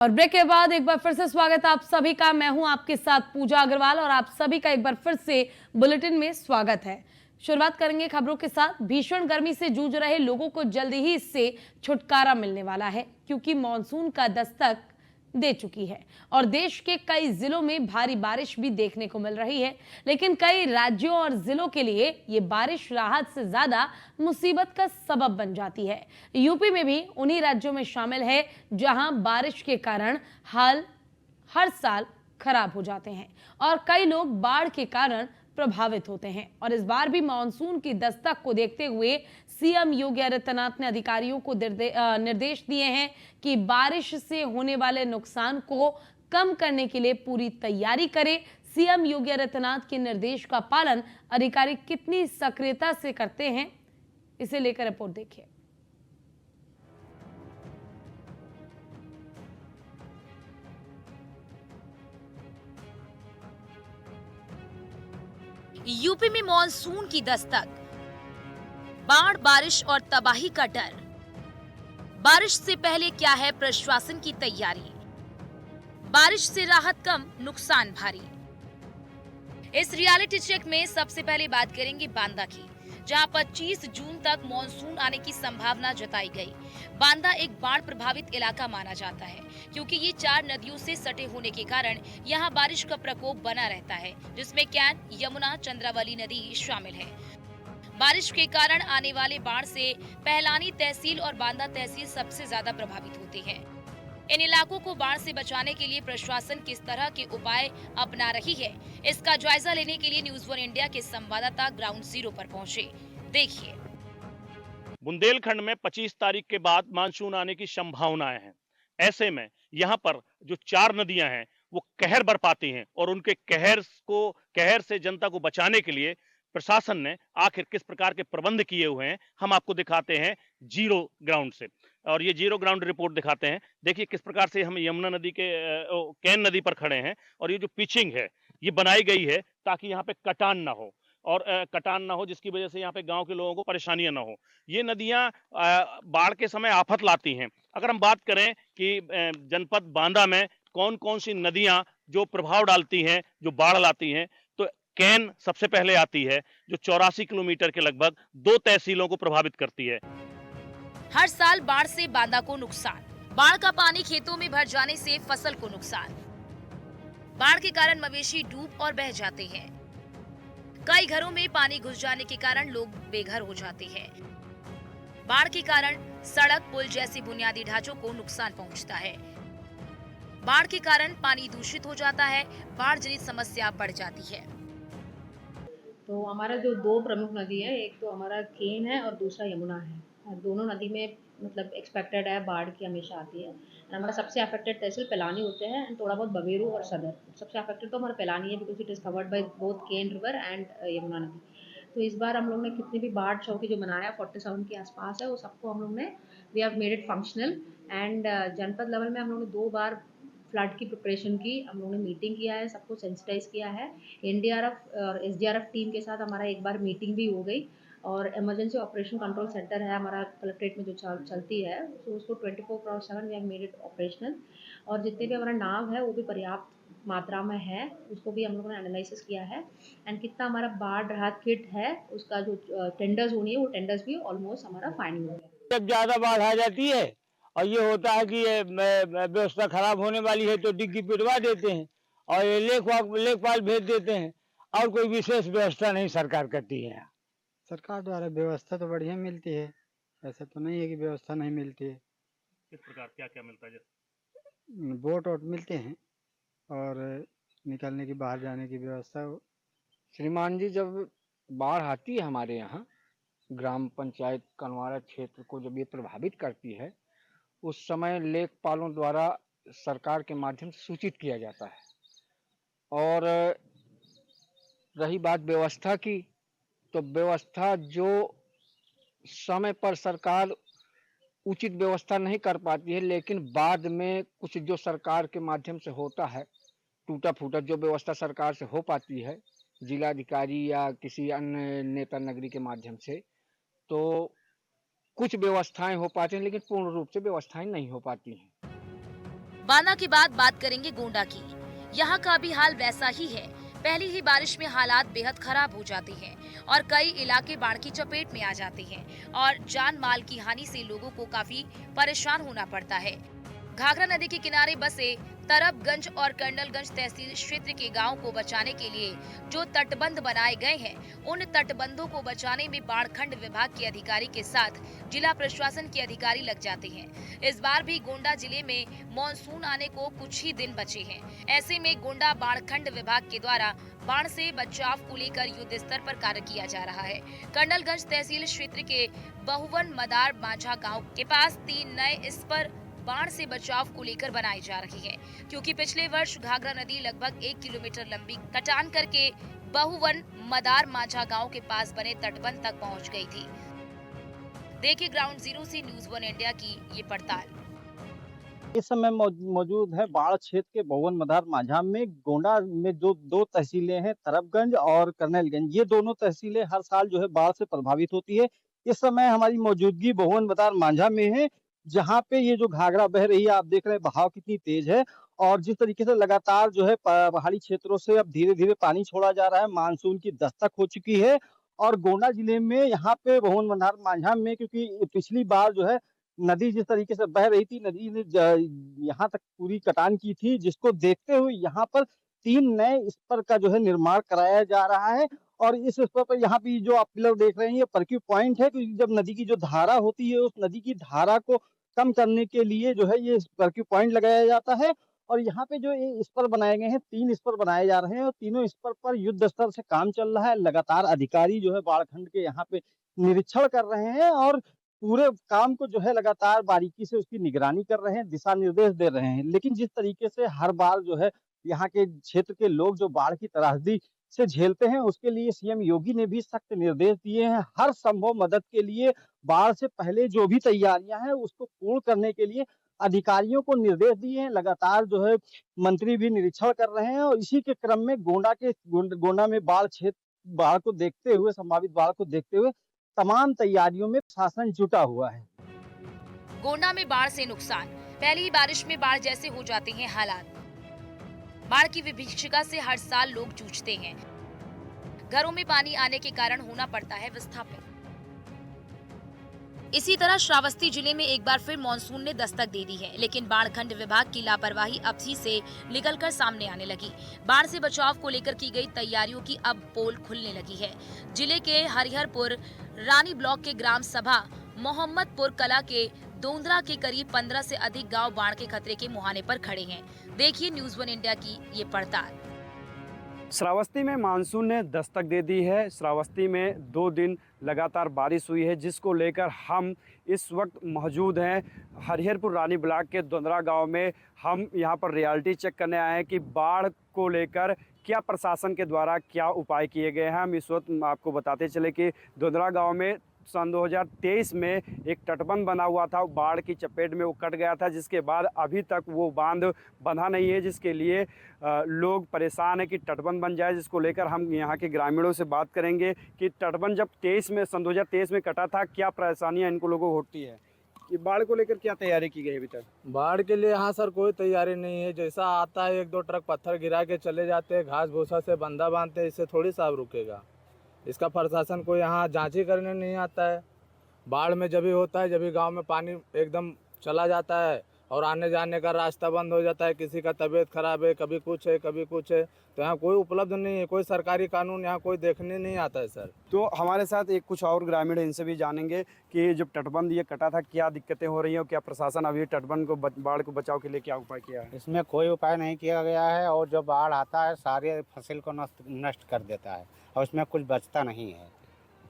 और ब्रेक के बाद एक बार फिर से स्वागत है आप सभी का। मैं हूं आपके साथ पूजा अग्रवाल और आप सभी का एक बार फिर से बुलेटिन में स्वागत है। शुरुआत करेंगे खबरों के साथ। भीषण गर्मी से जूझ रहे लोगों को जल्दी ही इससे छुटकारा मिलने वाला है, क्योंकि मानसून का दस्तक दे चुकी है और देश के कई जिलों में भारी बारिश भी देखने को मिल रही है। लेकिन कई राज्यों और जिलों के लिए ये बारिश राहत से ज्यादा मुसीबत का सबब बन जाती है। यूपी में भी उन्हीं राज्यों में शामिल है जहां बारिश के कारण हाल हर साल खराब हो जाते हैं और कई लोग बाढ़ के कारण प्रभावित होते हैं। और इस बार भी मानसून की दस्तक को देखते हुए सीएम योगी आदित्यनाथ ने अधिकारियों को निर्देश दिए हैं कि बारिश से होने वाले नुकसान को कम करने के लिए पूरी तैयारी करें। सीएम योगी आदित्यनाथ के निर्देश का पालन अधिकारी कितनी सक्रियता से करते हैं, इसे लेकर रिपोर्ट देखिए। यूपी में मॉनसून की दस्तक, बाढ़, बारिश और तबाही का डर। बारिश से पहले क्या है प्रशासन की तैयारी? बारिश से राहत कम, नुकसान भारी। इस रियलिटी चेक में सबसे पहले बात करेंगे बांदा की, जहां 25 जून तक मॉनसून आने की संभावना जताई गई। बांदा एक बाढ़ प्रभावित इलाका माना जाता है, क्योंकि ये 4 नदियों से सटे होने के कारण यहाँ बारिश का प्रकोप बना रहता है, जिसमें कैन, यमुना, चंद्रावली नदी शामिल है। बारिश के कारण आने वाले बाढ़ से पहलानी तहसील और बांदा तहसील सबसे ज्यादा प्रभावित होती है। इन इलाकों को बाढ़ से बचाने के लिए प्रशासन किस तरह के उपाय अपना रही है, इसका जायजा लेने के लिए न्यूज़ 1 इंडिया के संवाददाता ग्राउंड जीरो पर पहुंचे। देखिए। बुंदेलखंड में 25 तारीख के बाद मानसून आने की संभावनाएं हैं। ऐसे में यहाँ पर जो 4 नदियां हैं वो कहर बरपाती हैं और उनके कहर से जनता को बचाने के लिए प्रशासन ने आखिर किस प्रकार के प्रबंध किए हुए हैं, हम आपको दिखाते हैं जीरो ग्राउंड से। और ये जीरो ग्राउंड रिपोर्ट दिखाते हैं। देखिए किस प्रकार से हम यमुना नदी के कैन नदी पर खड़े हैं और ये जो पिचिंग है ये बनाई गई है ताकि यहाँ पे कटान ना हो और कटान ना हो, जिसकी वजह से यहाँ पे गांव के लोगों को परेशानियां ना हो। ये नदियां बाढ़ के समय आफत लाती हैं। अगर हम बात करें कि जनपद बांदा में कौन कौन सी नदियां जो प्रभाव डालती हैं, जो बाढ़ लाती हैं, तो कैन सबसे पहले आती है, जो 84 किलोमीटर के लगभग 2 तहसीलों को प्रभावित करती है। हर साल बाढ़ से बांदा को नुकसान। बाढ़ का पानी खेतों में भर जाने से फसल को नुकसान। बाढ़ के कारण मवेशी डूब और बह जाते हैं। कई घरों में पानी घुस जाने के कारण लोग बेघर हो जाते हैं। बाढ़ के कारण सड़क, पुल जैसे बुनियादी ढांचों को नुकसान पहुंचता है। बाढ़ के कारण पानी दूषित हो जाता है, बाढ़ जनित समस्या बढ़ जाती है। तो हमारा जो 2 प्रमुख नदी है, एक तो हमारा केन है और दूसरा यमुना है। और दोनों नदी में मतलब एक्सपेक्टेड है बाढ़ की हमेशा आती है। हमारा सबसे अफेक्टेड तहसील पिलानी होते हैं एंड थोड़ा बहुत बबेरू और सदर। सबसे अफेक्टेड तो हमारा पिलानी है because it is covered by both Ken river and Yamuna नदी। तो इस बार हम लोग ने कितनी भी बाढ़ चौकी जो बनाया 47 के आसपास है, वो सबको हम लोग ने we have made it functional and जनपद लेवल में हम लोग ने 2 बार फ्लड की प्रिपरेशन की, हम लोगों ने मीटिंग किया है, सबको सेंसिटाइज किया है। एनडीआरएफ और एसडीआरएफ टीम के साथ हमारा एक बार मीटिंग भी हो गई और इमरजेंसी ऑपरेशन कंट्रोल सेंटर है हमारा कलेक्ट्रेट में जो चलती है, तो उसको 24/7 we have made it operational. और जितने भी हमारा नाव है वो भी पर्याप्त मात्रा में है, उसको भी हम लोगों ने एनालिसिस किया है एंड कितना हमारा बाढ़ राहत किट है उसका जो टेंडर्स होनी है वो टेंडर्स भी ऑलमोस्ट हमारा फाइनल हो गया। जब ज्यादा बाढ़ आ जाती है और ये होता है कि ये व्यवस्था खराब होने वाली है तो डिग्गी पिटवा देते हैं और ये लेखपाल भेज देते हैं और कोई विशेष व्यवस्था नहीं सरकार करती है। सरकार द्वारा व्यवस्था तो बढ़िया मिलती है, ऐसा तो नहीं है कि व्यवस्था नहीं मिलती है। किस प्रकार क्या क्या मिलता है? बोट वोट मिलते हैं और निकलने की बाहर जाने की व्यवस्था। श्रीमान जी, जब बाढ़ आती है हमारे यहाँ ग्राम पंचायत कनवारा क्षेत्र को जब ये प्रभावित करती है, उस समय लेखपालों द्वारा सरकार के माध्यम से सूचित किया जाता है। और रही बात व्यवस्था की, तो व्यवस्था जो समय पर सरकार उचित व्यवस्था नहीं कर पाती है, लेकिन बाद में कुछ जो सरकार के माध्यम से होता है, टूटा फूटा जो व्यवस्था सरकार से हो पाती है जिलाधिकारी या किसी अन्य नेता नगरी के माध्यम से, तो कुछ व्यवस्थाएं हो पाती हैं, लेकिन पूर्ण रूप से व्यवस्थाएं नहीं हो पाती हैं। बांदा के बाद बात करेंगे गोंडा की। यहाँ का भी हाल वैसा ही है। पहली ही बारिश में हालात बेहद खराब हो जाते हैं और कई इलाके बाढ़ की चपेट में आ जाते हैं और जान माल की हानि से लोगों को काफी परेशान होना पड़ता है। घाघरा नदी के किनारे बसे तरबगंज और कर्नलगंज तहसील क्षेत्र के गांव को बचाने के लिए जो तटबंध बनाए गए हैं, उन तटबंधों को बचाने में बाढ़ खंड विभाग के अधिकारी के साथ जिला प्रशासन के अधिकारी लग जाते हैं। इस बार भी गोंडा जिले में मॉनसून आने को कुछ ही दिन बचे हैं। ऐसे में गोंडा बाढ़ खंड विभाग के द्वारा बाढ़ से बचाव को लेकर युद्ध स्तर पर कार्य किया जा रहा है। कर्नलगंज तहसील क्षेत्र के बहुवन मदार माझा गाँव के पास 3 नए स्पर बाढ़ से बचाव को लेकर बनाई जा रही है, क्योंकि पिछले वर्ष घाघरा नदी लगभग 1 किलोमीटर लंबी कटान करके बहुवन मदार माझा गांव के पास बने तटबंध तक पहुंच गई थी। देखिए ग्राउंड जीरो से न्यूज़ 1 इंडिया की ये पड़ताल। इस समय मौजूद है बाढ़ क्षेत्र के बहुवन मदार माझा में। गोंडा में जो 2 तहसीलें हैं, तरबगंज और कर्नलगंज, ये दोनों तहसीलें हर साल जो है बाढ़ से प्रभावित होती है। इस समय हमारी मौजूदगी बहुवन मदार माझा में है, जहाँ पे ये जो घाघरा बह रही है, आप देख रहे हैं बहाव कितनी तेज है और जिस तरीके से लगातार जो है पहाड़ी क्षेत्रों से अब धीरे धीरे पानी छोड़ा जा रहा है। मानसून की दस्तक हो चुकी है और गोंडा जिले में यहाँ पे बहुवन मदार माझा में, क्योंकि पिछली बार जो है नदी जिस तरीके से बह रही थी, नदी ने यहाँ तक पूरी कटान की थी, जिसको देखते हुए यहाँ पर 3 नए स्पर का जो है निर्माण कराया जा रहा है। और इस स्पर पर यहाँ पे जो आप पिलर देख रहे हैं, ये परक्यू पॉइंट है, क्योंकि जब नदी की जो धारा होती है, उस नदी की धारा को कम करने के लिए जो है ये परक्यू पॉइंट लगाया जाता है। और यहाँ पे जो ये स्पर बनाए गए हैं, 3 स्पर बनाए जा रहे हैं और तीनों स्पर पर युद्ध स्तर से काम चल रहा है। लगातार अधिकारी जो है बाढ़ खंड के यहाँ पे निरीक्षण कर रहे हैं और पूरे काम को जो है लगातार बारीकी से उसकी निगरानी कर रहे हैं, दिशा निर्देश दे रहे हैं। लेकिन जिस तरीके से हर बार जो है यहाँ के क्षेत्र के लोग जो बाढ़ की त्रासदी से झेलते हैं, उसके लिए सीएम योगी ने भी सख्त निर्देश दिए हैं। हर संभव मदद के लिए बाढ़ से पहले जो भी तैयारियां हैं उसको पूर्ण करने के लिए अधिकारियों को निर्देश दिए हैं। लगातार जो है मंत्री भी निरीक्षण कर रहे हैं और इसी के क्रम में गोंडा में बाढ़ को देखते हुए, संभावित बाढ़ को देखते हुए तमाम तैयारियों में प्रशासन जुटा हुआ है। गोंडा में बाढ़ से नुकसान। पहली ही बारिश में बाढ़ जैसे हो जाते हैं हालात। बाढ़ की विभीषिका से हर साल लोग जूझते हैं। घरों में पानी आने के कारण होना पड़ता है विस्थापित। इसी तरह श्रावस्ती जिले में एक बार फिर मानसून ने दस्तक दे दी है, लेकिन बाढ़ खंड विभाग की लापरवाही अब से निकलकर सामने आने लगी। बाढ़ से बचाव को लेकर की गई तैयारियों की अब पोल खुलने लगी है। जिले के हरिहरपुर रानी ब्लॉक के ग्राम सभा मोहम्मदपुर कला के दोंदरा के करीब 15 से अधिक गांव बाढ़ के खतरे के मुहाने पर खड़े हैं। देखिए न्यूज़ 1 इंडिया की ये पड़ताल। श्रावस्ती में मानसून ने दस्तक दे दी है। श्रावस्ती में 2 दिन लगातार बारिश हुई है, जिसको लेकर हम इस वक्त मौजूद हैं हरिहरपुर रानी ब्लॉक के दोंदरा गांव में। हम यहां पर रियलिटी चेक करने आए हैं कि बाढ़ को लेकर क्या प्रशासन के द्वारा क्या उपाय किए गए हैं। हम इस वक्त आपको बताते चले कि दोंदरा गांव में सन 2023 में एक तटबंध बना हुआ था, बाढ़ की चपेट में वो कट गया था, जिसके बाद अभी तक वो बांध बंधा नहीं है, जिसके लिए लोग परेशान है कि तटबंध बन जाए। जिसको लेकर हम यहाँ के ग्रामीणों से बात करेंगे कि तटबंध जब सन 2023 में कटा था, क्या परेशानियाँ इनको लोगों को होती है, कि बाढ़ को लेकर क्या तैयारी की गई अभी तक? बाढ़ के लिए यहाँ सर कोई तैयारी नहीं है। जैसा आता है 1-2 ट्रक पत्थर गिरा के चले जाते हैं, घास भूसा से बंधा बांधते हैं, इससे थोड़ी साहब रुकेगा। इसका प्रशासन को यहाँ जांच ही करने नहीं आता है। बाढ़ में जब भी होता है, जब भी गांव में पानी एकदम चला जाता है और आने जाने का रास्ता बंद हो जाता है, किसी का तबीयत खराब है, कभी कुछ है कभी कुछ है, तो यहाँ कोई उपलब्ध नहीं है, कोई सरकारी कानून यहाँ कोई देखने नहीं आता है सर। तो हमारे साथ एक कुछ और ग्रामीण है, इनसे भी जानेंगे कि जब तटबंध ये कटा था क्या दिक्कतें हो रही हैं और क्या प्रशासन अभी तटबंध को बाढ़ को बचाव के लिए क्या उपाय किया है? इसमें कोई उपाय नहीं किया गया है और जो बाढ़ आता है सारी फसल को नष्ट कर देता है और उसमें कुछ बचता नहीं है।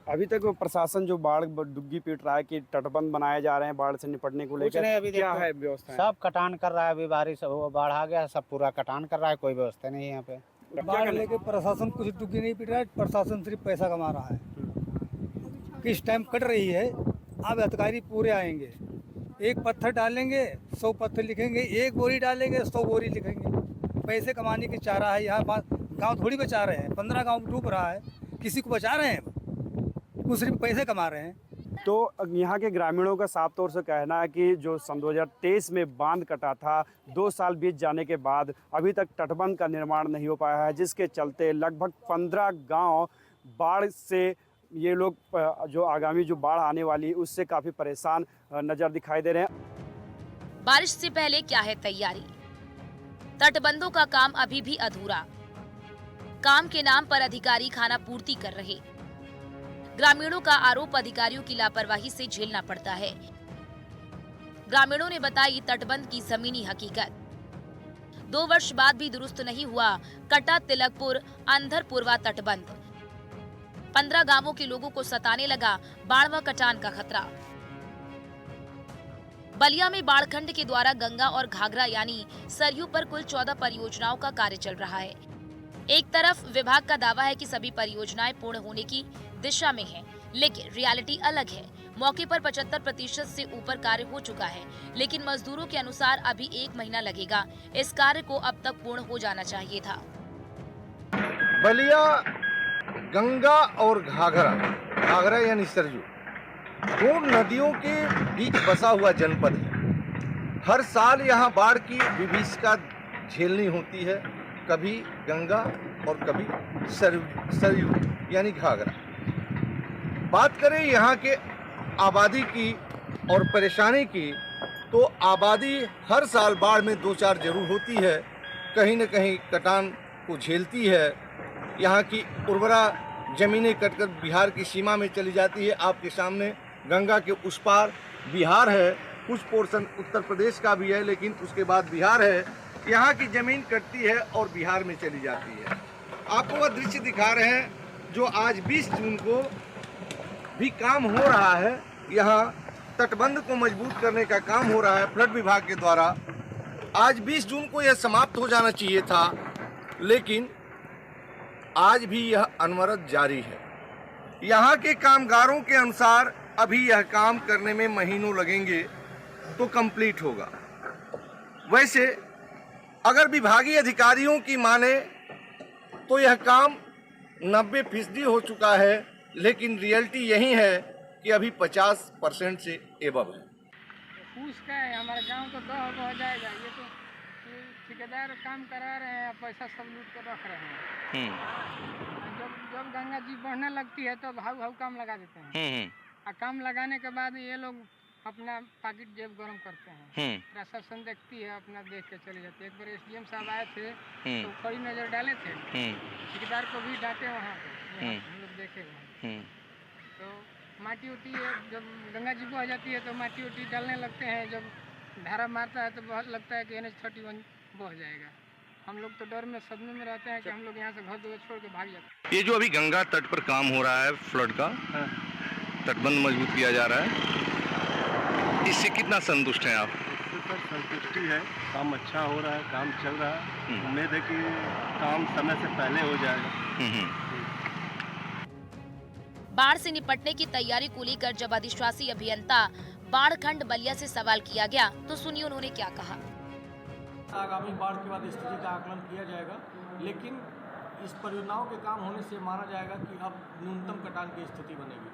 अभी तक प्रशासन जो बाढ़ डुग्गी पीट रहा है कि तटबंध बनाए जा रहे हैं बाढ़ से निपटने को लेकर, अभी क्या है व्यवस्था? सब कटान कर रहा है, अभी बारिश वो बाढ़ आ गया, सब पूरा कटान कर रहा है, कोई व्यवस्था नहीं है यहाँ पे। बाढ़ लेके प्रशासन कुछ डुग्गी नहीं पीट रहा है, प्रशासन सिर्फ पैसा कमा रहा है। किस टाइम कट रही है, अब अधिकारी पूरे आएंगे, 1 पत्थर डालेंगे 100 पत्थर लिखेंगे, 1 बोरी डालेंगे 100 बोरी लिखेंगे। पैसे कमाने की चाह रहा है। यहाँ गाँव थोड़ी बचा रहे हैं, 15 गाँव डूब रहा है, किसी को बचा रहे हैं? वो सिर्फ पैसे कमा रहे हैं। तो यहाँ के ग्रामीणों का साफ तौर से कहना है कि जो सन 2023 में बांध कटा था, 2 साल बीत जाने के बाद अभी तक तटबंध का निर्माण नहीं हो पाया है, जिसके चलते लगभग 15 गांव बाढ़ से ये लोग जो आगामी जो बाढ़ आने वाली उससे काफ़ी परेशान नज़र दिखाई दे रहे हैं। बारिश से पहले क्या है तैयारी? तटबंधों का काम अभी भी अधूरा। काम के नाम पर अधिकारी खाना पूर्ति कर रहे। ग्रामीणों का आरोप अधिकारियों की लापरवाही से झेलना पड़ता है। ग्रामीणों ने बताई तटबंध की जमीनी हकीकत। 2 वर्ष बाद भी दुरुस्त नहीं हुआ कटा तिलकपुर अंधरपुरवा तटबंध। 15 गांवों के लोगों को सताने लगा बाढ़ व कटान का खतरा। बलिया में बाढ़खंड के द्वारा गंगा और घाघरा यानी सरयू पर कुल 14 परियोजनाओं का कार्य चल रहा है। एक तरफ विभाग का दावा है कि सभी परियोजनाएं पूर्ण होने की दिशा में हैं, लेकिन रियलिटी अलग है। मौके पर 75% से ऊपर कार्य हो चुका है, लेकिन मजदूरों के अनुसार अभी 1 महीना लगेगा। इस कार्य को अब तक पूर्ण हो जाना चाहिए था। बलिया गंगा और घाघरा यानी सरयू 2 नदियों के बीच बसा हुआ जनपद है। हर साल यहाँ बाढ़ की विभीषिका झेलनी होती है, कभी गंगा और कभी सरयू यानी घाघरा। बात करें यहाँ के आबादी की और परेशानी की, तो आबादी हर साल बाढ़ में 2-4 जरूर होती है, कहीं न कहीं कटान को झेलती है। यहाँ की उर्वरा जमीनें कटकर बिहार की सीमा में चली जाती है। आपके सामने गंगा के उस पार बिहार है, कुछ पोर्शन उत्तर प्रदेश का भी है, लेकिन उसके बाद बिहार है। यहाँ की ज़मीन कटती है और बिहार में चली जाती है। आपको वह दृश्य दिखा रहे हैं जो आज 20 जून को भी काम हो रहा है। यहाँ तटबंध को मजबूत करने का काम हो रहा है फ्लड विभाग के द्वारा। आज 20 जून को यह समाप्त हो जाना चाहिए था, लेकिन आज भी यह अनवरत जारी है। यहाँ के कामगारों के अनुसार अभी यह काम करने में महीनों लगेंगे तो कंप्लीट होगा। वैसे अगर विभागीय अधिकारियों की माने तो यह काम 90% हो चुका है, लेकिन रियलिटी यही है कि अभी 50% से एबव है। उसका है हमारे गांव को 2 हो जाएगा। ये तो ठेकेदार काम करा रहे हैं, पैसा सब लूट कर रख रहे हैं। जब गंगा जी बढ़ने लगती है तो हाउ काम लगा देते हैं। और काम लगाने के बाद ये लोग अपना पॉकेट जेब गरम करते हैं। प्रशासन देखती है, अपना देख के चले जाते हैं। एक बार SDM साहब आए थे तो कड़ी नजर डाले थे, ठेकेदार को भी डांटे वहाँ पे, हम लोग देखे वहाँ। तो माटी उटी जब गंगा जी बह जाती है तो माटी उटी डालने लगते हैं। जब धारा मारता है तो बहुत लगता है कि NH31 बह जाएगा। हम लोग तो डर में सदमे में रहते हैं कि हम लोग यहाँ से घर द्वार छोड़ के भाग जाते हैं। ये जो अभी गंगा तट पर काम हो रहा है फ्लड का, तटबंध मजबूत किया जा रहा है, इससे कितना संतुष्ट हैं आप? इससे सर संतुष्टि है, काम अच्छा हो रहा है, काम चल रहा है। उम्मीद है कि काम समय से पहले हो जाएगा। बाढ़ से निपटने की तैयारी को लेकर जब अधिशासी अभियंता बाढ़खंड बलिया से सवाल किया गया तो सुनिए उन्होंने क्या कहा। आगामी बाढ़ के बाद स्थिति का आकलन किया जाएगा, लेकिन इस परियोजनाओं के काम होने से माना जाएगा कि अब न्यूनतम कटान की स्थिति बनेगी।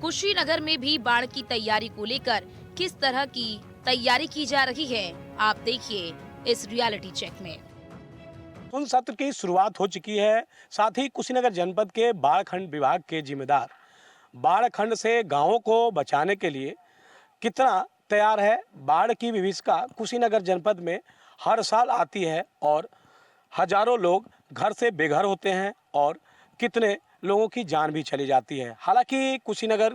कुशीनगर में भी बाढ़ की तैयारी को लेकर किस तरह की तैयारी की जा रही है, आप देखिए इस रियलिटी चेक में। उन सत्र की शुरुआत हो चुकी है। साथ ही कुशीनगर जनपद के बाढ़खंड विभाग के जिम्मेदार बाढ़खंड से गांवों को बचाने के लिए कितना तैयार है। बाढ़ की विभीषिका कुशीनगर जनपद में हर साल आती है और हजारों लोग घर से बेघर होते हैं और कितने लोगों की जान भी चली जाती है। हालांकि कुशीनगर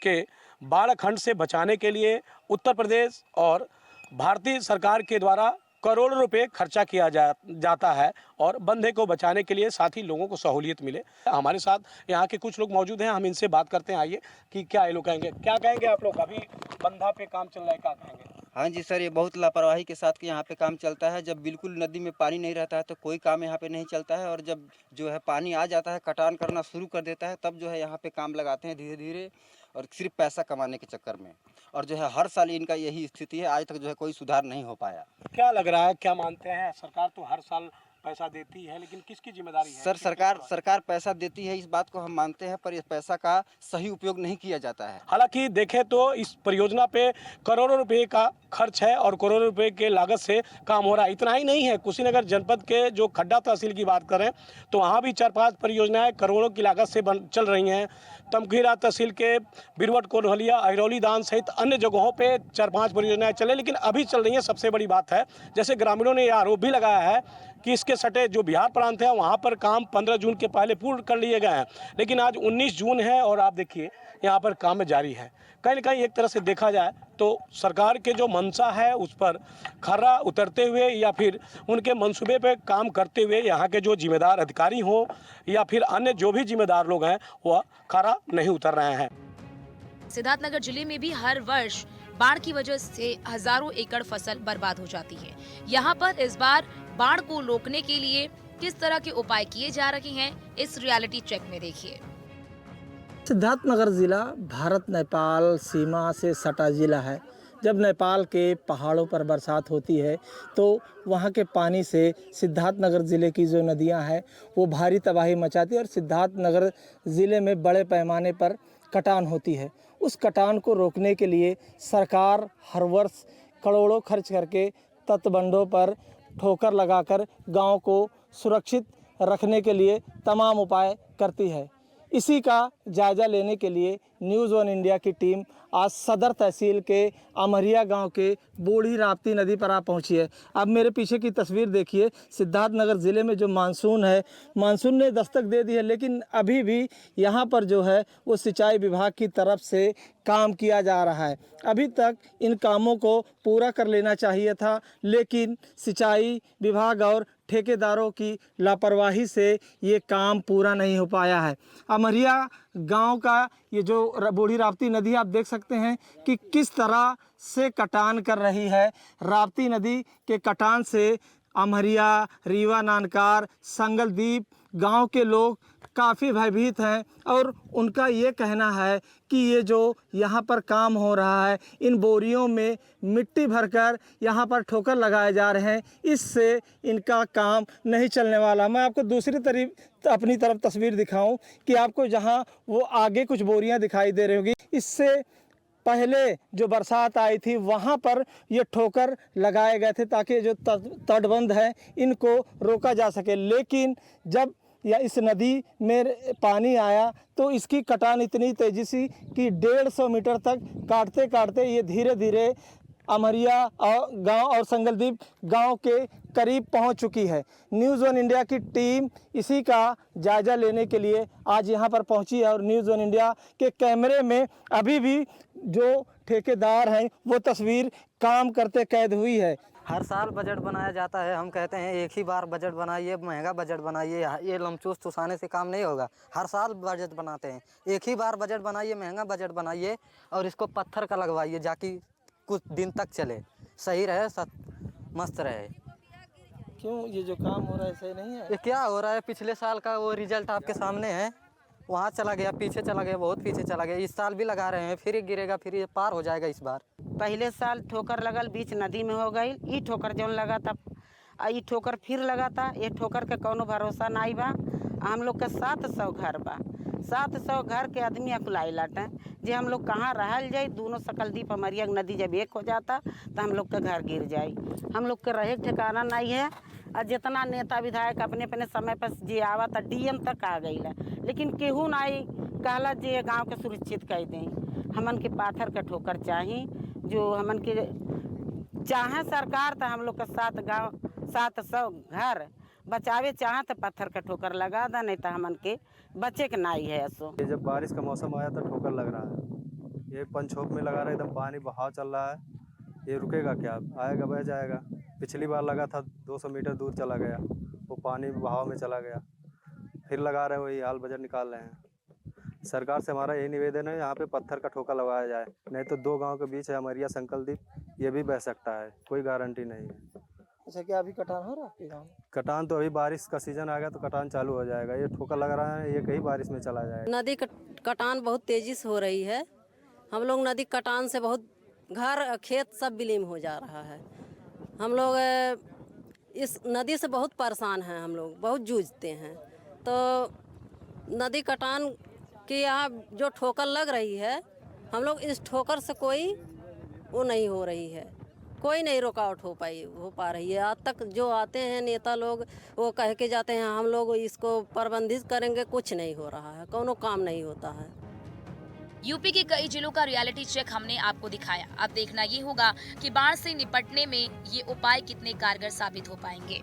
के बाढ़खंड से बचाने के लिए उत्तर प्रदेश और भारतीय सरकार के द्वारा करोड़ों रुपए खर्चा किया जाता है और बंधे को बचाने के लिए, साथ ही लोगों को सहूलियत मिले। हमारे साथ यहाँ के कुछ लोग मौजूद हैं, हम इनसे बात करते हैं। आइए कि क्या ये लोग कहेंगे, क्या कहेंगे आप लोग? अभी बंधा पे काम चल रहा है, क्या कहेंगे? हाँ जी सर, ये बहुत लापरवाही के साथ यहाँ पे काम चलता है। जब बिल्कुल नदी में पानी नहीं रहता है तो कोई काम यहाँ पे नहीं चलता है, और जब जो है पानी आ जाता है, कटान करना शुरू कर देता है, तब जो है यहाँ पे काम लगाते हैं धीरे धीरे, और सिर्फ पैसा कमाने के चक्कर में। और जो है हर साल इनका यही स्थिति है, आज तक जो है कोई सुधार नहीं हो पाया। क्या लग रहा है, क्या मानते हैं? सरकार तो हर साल पैसा देती है, लेकिन किसकी जिम्मेदारी है? सर सरकार पैसा देती है, इस बात को हम मानते हैं, पर इस पैसा का सही उपयोग नहीं किया जाता है। हालांकि देखें तो इस परियोजना पे करोड़ों रुपए का खर्च है और करोड़ों रुपए के लागत से काम हो रहा है। इतना ही नहीं है, कुशीनगर जनपद के जो खड्डा तहसील की बात करें तो वहाँ भी 4-5 परियोजनाएं करोड़ों की लागत से चल रही हैं। तमखीरा तहसील के बिरवट कोल्हलिया, अहिरौली दान सहित अन्य जगहों पे 4-5 परियोजनाएं चले, लेकिन अभी चल रही हैं। सबसे बड़ी बात है, जैसे ग्रामीणों ने यह आरोप भी लगाया है कि इसके सटे जो बिहार प्रांत है वहाँ पर काम 15 जून के पहले पूर्ण कर लिए गए हैं, लेकिन आज 19 जून है और आप देखिए यहाँ पर काम जारी है। कहीं न कहीं एक तरह से देखा जाए तो सरकार के जो मंशा है उस पर खरा उतरते हुए या फिर उनके मंसूबे पे काम करते हुए यहाँ के जो जिम्मेदार अधिकारी हों या फिर अन्य जो भी जिम्मेदार लोग हैं वह खरा नहीं उतर रहे हैं। सिद्धार्थनगर जिले में भी हर वर्ष बाढ़ की वजह से हजारों एकड़ फसल बर्बाद हो जाती है। यहाँ पर इस बार बाढ़ को रोकने के लिए किस तरह के उपाय किए जा रहे हैं, इस रियलिटी चेक में देखिए। सिद्धार्थनगर ज़िला भारत नेपाल सीमा से सटा ज़िला है। जब नेपाल के पहाड़ों पर बरसात होती है तो वहाँ के पानी से सिद्धार्थनगर ज़िले की जो नदियाँ हैं वो भारी तबाही मचाती है और सिद्धार्थनगर ज़िले में बड़े पैमाने पर कटान होती है। उस कटान को रोकने के लिए सरकार हर वर्ष करोड़ों खर्च करके तटबंधों पर ठोकर लगाकर गांव को सुरक्षित रखने के लिए तमाम उपाय करती है। इसी का जायज़ा लेने के लिए न्यूज़ वन इंडिया की टीम आज सदर तहसील के अमरिया गांव के बूढ़ी राप्ती नदी पर आ पहुंची है। अब मेरे पीछे की तस्वीर देखिए, सिद्धार्थनगर ज़िले में जो मानसून है, मानसून ने दस्तक दे दी है, लेकिन अभी भी यहां पर जो है वो सिंचाई विभाग की तरफ से काम किया जा रहा है। अभी तक इन कामों को पूरा कर लेना चाहिए था, लेकिन सिंचाई विभाग और ठेकेदारों की लापरवाही से ये काम पूरा नहीं हो पाया है। अमरिया गांव का ये जो बूढ़ी राप्ती नदी आप देख सकते हैं कि किस तरह से कटान कर रही है। राप्ती नदी के कटान से अमरिया, रीवा, नानकार, संगलदीप गांव के लोग काफ़ी भयभीत हैं और उनका ये कहना है कि ये जो यहाँ पर काम हो रहा है, इन बोरियों में मिट्टी भरकर यहाँ पर ठोकर लगाए जा रहे हैं, इससे इनका काम नहीं चलने वाला। मैं आपको दूसरी तरफ अपनी तरफ तस्वीर दिखाऊं कि आपको जहाँ वो आगे कुछ बोरियां दिखाई दे रही होगी, इससे पहले जो बरसात आई थी वहाँ पर ये ठोकर लगाए गए थे ताकि जो तटबंध है इनको रोका जा सके, लेकिन जब या इस नदी में पानी आया तो इसकी कटान इतनी तेज़ी से कि 150 मीटर तक काटते काटते ये धीरे धीरे अमरिया और गांव और संगलदीप गांव के करीब पहुंच चुकी है। न्यूज़ वन इंडिया की टीम इसी का जायज़ा लेने के लिए आज यहां पर पहुंची है और न्यूज़ वन इंडिया के कैमरे में अभी भी जो ठेकेदार हैं वो तस्वीर काम करते कैद हुई है। हर साल बजट बनाया जाता है, हम कहते हैं एक ही बार बजट बनाइए, महंगा बजट बनाइए, ये लमचूस चुसाने से काम नहीं होगा। हर साल बजट बनाते हैं, एक ही बार बजट बनाइए, महंगा बजट बनाइए और इसको पत्थर का लगवाइए जाकि कुछ दिन तक चले, सही रहे, मस्त रहे। क्यों ये जो काम हो रहा है सही नहीं है? ये क्या हो रहा है, पिछले साल का वो रिजल्ट आपके सामने है, वहाँ चला गया, पीछे चला गया, बहुत पीछे चला गया। इस साल भी लगा रहे हैं, फिर ये गिरेगा, फिर ये पार हो जाएगा। इस बार पहले साल ठोकर लगल बीच नदी में हो गई, ई ठोकर जौन लगा था, ई ठोकर फिर लगा था। ये ठोकर के कोनो भरोसा नहीं बा। हम लोग के 700 घर बा, 700 घर के आदमी अकुलाई लाटे जे हम लोग कहाँ रहल जाए। दोनों सकलदीप अमरिया नदी जब एक हो जाता तो हम लोग के घर गिर जाए, हम लोग के रहे ठिकाना नहीं है। और जितना नेता विधायक अपने अपने समय पर जे आवा था, डीएम तक आ गई है, लेकिन केहू नहीं कहला जे गांव के सुरक्षित कर दें। हमन के पाथर के ठोकर चाहिए, जो हमन के चाहे सरकार तो हम लोग के 700 घर बचावे चाहे तो पत्थर का ठोकर लगा दा, नहीं तो हमन के बचे के नहीं है। ऐसो ये जब बारिश का मौसम आया तो ठोकर लग रहा है, ये पंचोक में लगा रहा है, एकदम पानी बहाव चल रहा है, ये रुकेगा क्या? आएगा बह जाएगा। पिछली बार लगा था 200 मीटर दूर चला गया, वो पानी बहाव में चला गया, फिर लगा रहे हैं, वही हाल बजट निकाल रहे हैं। सरकार से हमारा यही निवेदन है, यहाँ पे पत्थर का ठोका लगाया जाए, नहीं तो 2 गांव के बीच है अमरिया संकलदीप, ये भी बह सकता है, कोई गारंटी नहीं है। अच्छा, क्या अभी कटान हो रहा है आपके गाँव में? कटान तो अभी बारिश का सीजन आ गया तो कटान चालू हो जाएगा। ये ठोका लग रहा है, ये कहीं बारिश में चला जाएगा। नदी कटान बहुत तेजी से हो रही है। हम लोग नदी कटान से बहुत घर खेत सब विलीन हो जा रहा है। हम लोग इस नदी से बहुत परेशान हैं हम लोग, बहुत जूझते हैं। तो नदी कटान की यहाँ जो ठोकर लग रही है, हम लोग इस ठोकर से कोई वो नहीं हो रही है, कोई नहीं रुकावट हो पा रही है। आज तक जो आते हैं नेता लोग, वो कह के जाते हैं हम लोग इसको प्रबंधित करेंगे, कुछ नहीं हो रहा है, कोनो काम नहीं होता है। यूपी के कई जिलों का रियलिटी चेक हमने आपको दिखाया। अब देखना ये होगा कि बाढ़ से निपटने में ये उपाय कितने कारगर साबित हो पाएंगे।